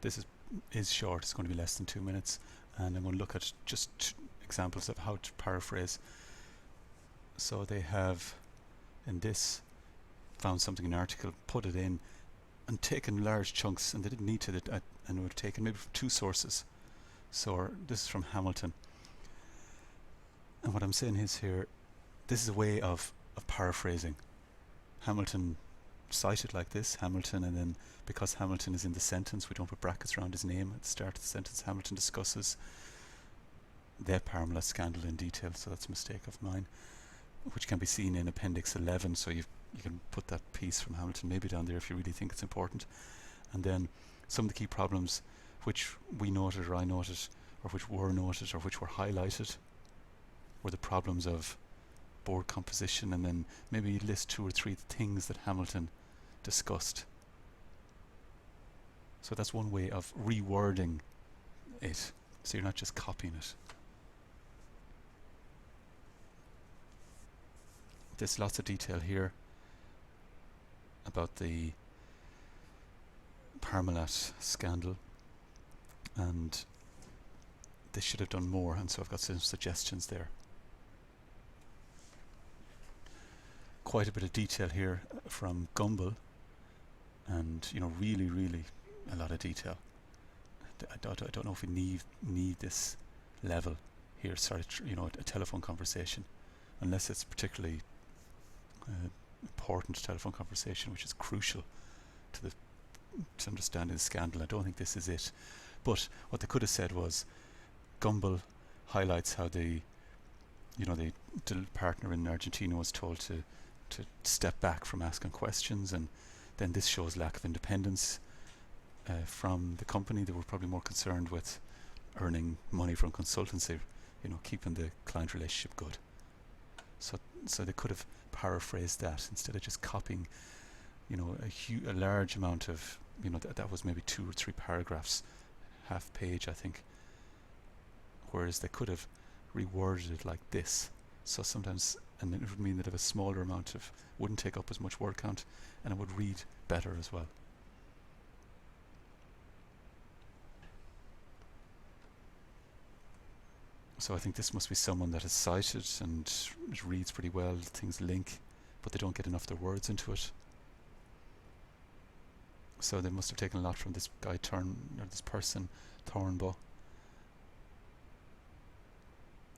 This is short, it's going to be less than 2 minutes, and I'm going to look at just examples of how to paraphrase. So they have, in this, found something in an article, put it in, and taken large chunks, and they didn't need to, and would have taken maybe from 2 sources. So this is from Hamilton. And what I'm saying is here, this is a way of paraphrasing. Hamilton cited like this, Hamilton, and then because Hamilton is in the sentence, we don't put brackets around his name at the start of the sentence. Hamilton discusses the Parmalat scandal in detail, so that's a mistake of mine, which can be seen in Appendix 11, so you can put that piece from Hamilton maybe down there if you really think it's important. And then some of the key problems which we noted, or I noted, or which were noted, or which were highlighted, were the problems of board composition, and then maybe list 2 or 3 things that Hamilton discussed. So that's one way of rewording it, so you're not just copying it. There's lots of detail here about the Parmalat scandal, and they should have done more, and so I've got some suggestions there. Quite a bit of detail here from Gumbel, and really a lot of detail. I don't know if we need this level here. Sorry, a telephone conversation, unless it's particularly important telephone conversation, which is crucial to understanding the scandal. I don't think this is it. But what they could have said was, Gumbel highlights how the partner in Argentina was told to step back from asking questions, and then this shows lack of independence from the company. They were probably more concerned with earning money from consultancy, keeping the client relationship good. So they could have paraphrased that instead of just copying, a large amount of, that was maybe 2 or 3 paragraphs, half page, I think. Whereas they could have reworded it like this. So sometimes, and it would mean that if a smaller amount wouldn't take up as much word count, and it would read better as well. So I think this must be someone that is cited and it reads pretty well, things link, but they don't get enough of their words into it. So they must have taken a lot from this guy this person, Thornbaugh.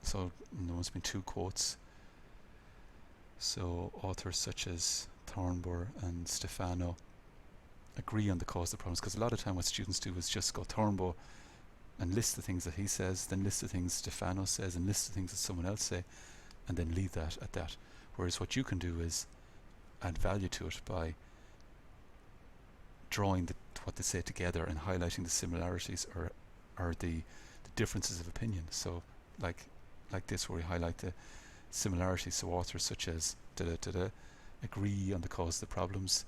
So there must have been 2 quotes. So authors such as Thornbaugh and Stefano agree on the cause of the problems, because a lot of time what students do is just go Thornbaugh and list the things that he says, then list the things Stefano says, and list the things that someone else say, and then leave that at that. Whereas what you can do is add value to it by drawing what they say together and highlighting the similarities or the differences of opinion. So like this, where we highlight the similarities, so authors such as agree on the cause of the problems,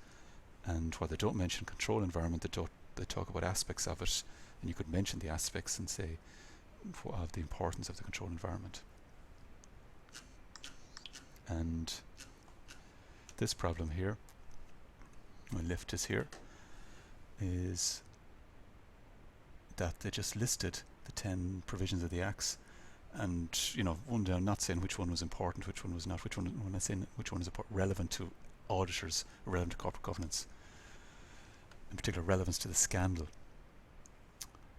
and while they don't mention control environment, they talk about aspects of it, and you could mention the aspects and say of the importance of the control environment. And this problem here, my lift is here, is that they just listed the 10 provisions of the Acts, and one day I'm not saying which one was important, which one was not, when I say which one is relevant to auditors, or relevant to corporate governance, in particular relevance to the scandal.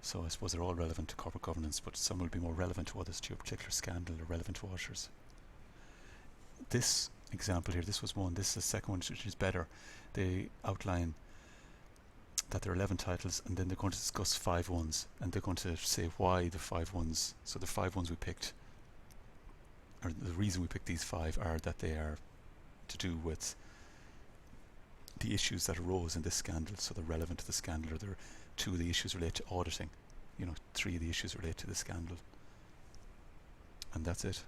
So I suppose they're all relevant to corporate governance, but some will be more relevant to others, to your particular scandal, or relevant to auditors. This example here, this was one. This is the second one, which is better. They outline that there are 11 titles, and then they're going to discuss 5 ones, and they're going to say why the 5 ones. So the 5 ones we picked, or the reason we picked these 5, are that they are to do with the issues that arose in this scandal. So they're relevant to the scandal, or 2 of the issues relate to auditing. 3 of the issues relate to the scandal. And that's it.